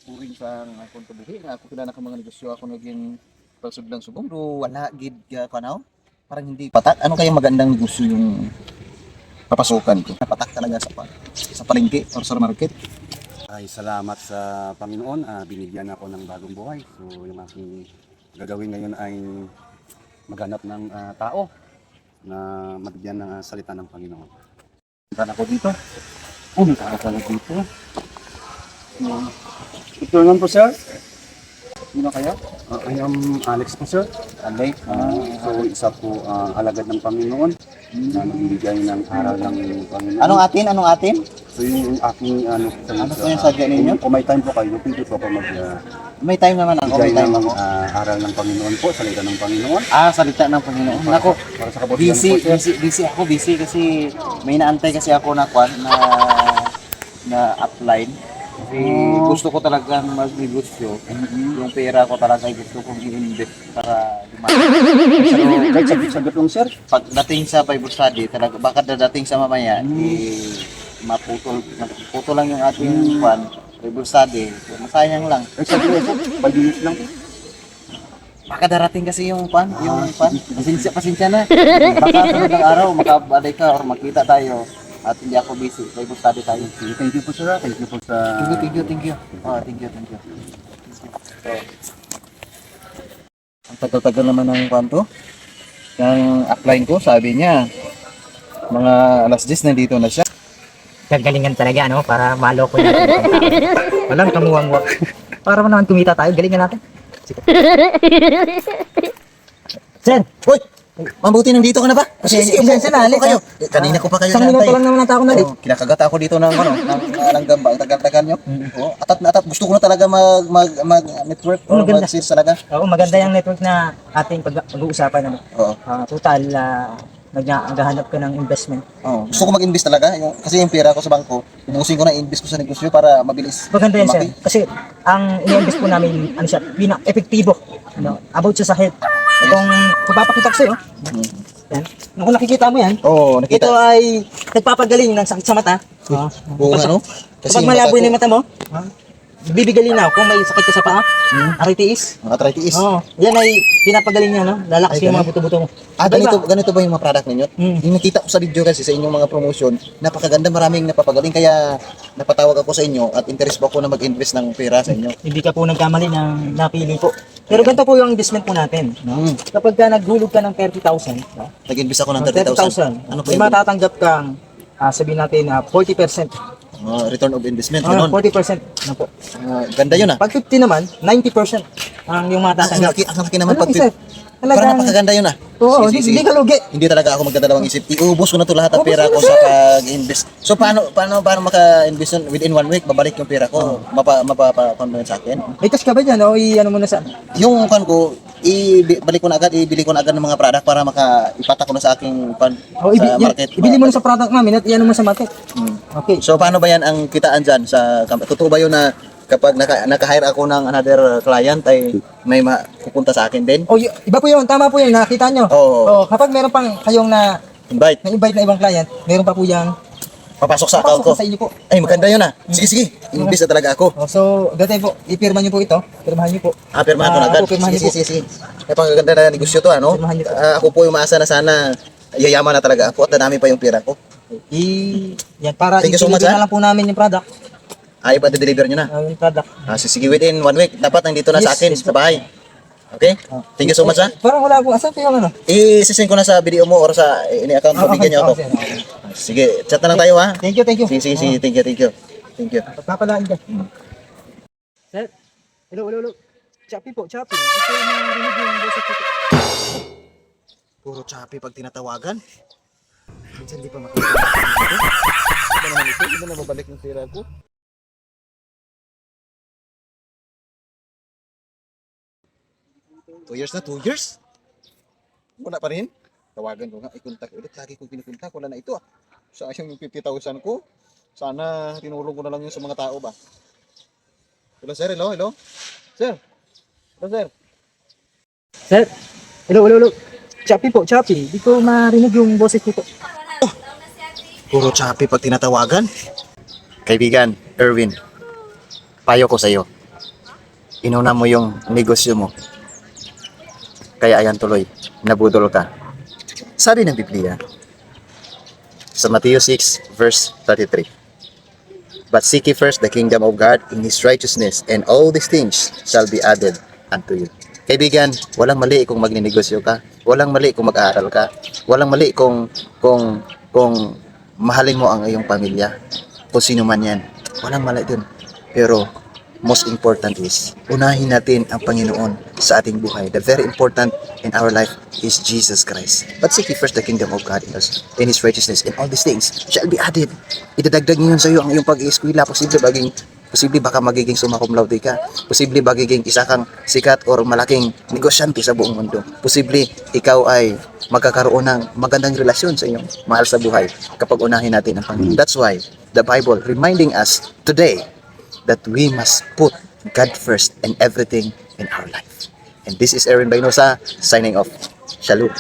turing sa akong tubuhi nga ako kilala ka mga negosyo ako naging pagsudlan subong do wala gid ka kanaw parang hindi patak ano kaya magandang negosyo yung papasukan ko napatak talaga sa palengke or sa market. Ay salamat sa Panginoon, binigyan ako ng bagong buhay. So yung aking gagawin ngayon ay maghanap ng tao na mabigyan ng salita ng Panginoon. Saan ako dito? May tao pala dito. Ito naman po sir. Sino kaya? I am Alex po sir. Alay. So isa po alagad ng Panginoon na nagbibigay ng aral ng Panginoon. Anong atin? So yun yung aking ano po yung sadya ninyo? Kung may time po kayo, pwede po ako May time naman ako, may bigay time ng ako. aral ng Panginoon po, salita ng Panginoon. Salita ng Panginoon. Nako, Para sa kabutihan po sir. busy kasi may naantay kasi ako na na upline. Kasi gusto ko talagang magnegosyo. Yung pera ko talaga gusto kong i-invest para lumaki. Kahit sagot lang sir. Pagdating sa Bible study, talaga baka dadating sa mamaya, maputol lang yung ating Bible study. Masayang lang. Kahit sagot lang sir. 5 minutes lang. Baka darating kasi yung pasensya na. Baka sunod ng araw, makabalik ka or makita tayo at hindi ako busy. Bible study tayo. Thank you po sir. Thank you po sa... Thank you. Thank you. So, ang tagal-tagal naman ng kwanto. Yung upline ko, sabi niya, mga alas 10 nandito na siya. Gagalingan talaga, no? Para maloko natin itong tao. Walang kamuwang-wak. Para naman kumita tayo, galingan natin. Sige. Sen! Hoy! Mabuti nandito ka na ba? Pasensya na, Alik kayo. Kanina ko pa kayo Isang minuto lang naman ang tao na rin. Kinakagat ako dito ng langgam ba? Tagal-tagal nyo. Atat na atat. Gusto ko na talaga mag-network or Maganda. mag-sis talaga. Oo, maganda yung network na ating pag-uusapan. Ano? Oo. Total, naghahanap ka ng investment. Oh, gusto ko mag-invest talaga. Kasi yung pera ko sa bangko, ubusin ko na invest ko sa negosyo para mabilis. Maganda yan, sir. lumaki. Kasi ang i-invest po namin, ano siya, epektibo. Ano, about siya sa health. Itong pagpapakita ko sa'yo. Yan. Kung nakikita mo yan, Oo, nakita. ito ay nagpapagaling ng sakit sa mata. Oo, ano? Kapag malabo na yung mata mo, bibigalin na kung may sakit ka sa paa, arthritis. Arthritis. Oo. Yan ay pinapagaling niya, no? Lalakas Ay, yung mga ganun? buto-buto mo. Ganito ba yung mga product ninyo? Yung nakita ko sa video kasi sa inyong mga promotion, napakaganda, maraming napapagaling. Kaya napatawag ako sa inyo at interest po ako na mag-invest ng pera sa inyo. Hindi ka po nagkamali ng napili po. Pero ganito po yung investment po natin. No? Kapag ka naghulog ka ng 30,000, no? Nag-invest ako ng 30,000, 30,000. Ano po may yung matatanggap kang, sabihin natin, 40%. return of investment? Ah, Ganun. 40%. Ano po. Ganda yun ah. Pag 50 naman, 90% ang yung Ang matatanggap. laki naman Ano, pag isa? Parang Talagang, napakaganda yun ah. oo, Sige, hindi sige. ka lugi. Hindi talaga ako magdadalawang isip. Iubos ko na to lahat ng Ubos pera mo ko na, sa pag-invest. So paano maka-invest yun? Within 1 week babalik yung pera ko. Mapa sa akin. May cash ka ba dyan? O i-ano mo na sa... Yung kan ko, ibalik ko na agad, ibili ko na agad ng mga product para ipatak ko na sa aking O, sa market. ibili mo na sa product namin at i-ano mo sa market. Okay. So paano ba yan ang kitaan dyan sa totoo ba yun na kapag naka-hire ako ng another client ay may pupunta sa akin din? O, iba po yun. Tama po yun. Nakita nyo. Oo. O, kapag meron pang kayong Invite. na-invite na ibang client, meron pa po yung Papasok sa account ko. sa inyo po. Ay, maganda yun ah. Sige. Invest na talaga ako. O, so, dati po, ipirma nyo po ito. Pirmahan nyo po. Pirmahan ko na agad. Opo, pirmahan nyo po. Sige. Napakaganda na negosyo to, ano? Pirmahan niyo po. Ako po yung maasa na sana yayaman na talaga ako at dadami pa yung pera ko. Yan, para Thank you so much, i-deliver na lang po namin yung product. Ay, pa-deliver nyo na. Yung product. Sige, within 1 week, dapat nandito na sa Yes, akin, yes sa bahay. Okay? Thank you so much, ha? Parang wala po. Asan po yung ano? I-send ko na sa video mo or sa ini-account ko, bigyan nyo ako. Okay. Sige, chat na lang tayo, ha? Thank you. Sige, thank you. Pagpapalaan ka. Sir, hello. Choppy po. Hindi ko marinig yung boses ko. Puro choppy pag tinatawagan. Minsan di pa makikita. Ano naman ito? Hindi na mabalik ng pera ko. Two years? Wala pa rin? Tawagan ko nga, i-contact ulit. Lagi kong pinikontak, wala na ito ah. Sayang yung 50,000 ko. Sana tinulong ko na lang yun sa mga tao ba. Hello sir, hello. Sir. Hello sir. Sir, hello. Choppy po. Hindi ko marinig yung boses ko po. Puro choppy pag tinatawagan. Kaibigan, Erwin, payo ko sa iyo. inuna mo yung negosyo mo. Kaya ayan tuloy, nabudol ka. Sabi ng Biblia, sa Matthew 6 verse 33, but seek ye first the kingdom of God in His righteousness, and all these things shall be added unto you. Kaibigan, walang mali kung magninegosyo ka, walang mali kung mag-aaral ka, walang mali kung mahalin mo ang iyong pamilya, kung sino man yan. Walang mali dun. Pero most important is, unahin natin ang Panginoon sa ating buhay. The very important in our life is Jesus Christ. But seek ye first the kingdom of God in His righteousness, and all these things shall be added. Idadagdag ngayon sa iyo ang iyong pag-ieskwela. Posible baka magiging summa cum laude ka. Posible magiging isa kang sikat or malaking negosyante sa buong mundo. Posible ikaw ay magkakaroon ng magandang relasyon sa iyong mahal sa buhay kapag unahin natin ang Panginoon. That's why the Bible reminding us today that we must put God first in everything in our life. And this is Aaron Bainosa signing off. Shalom.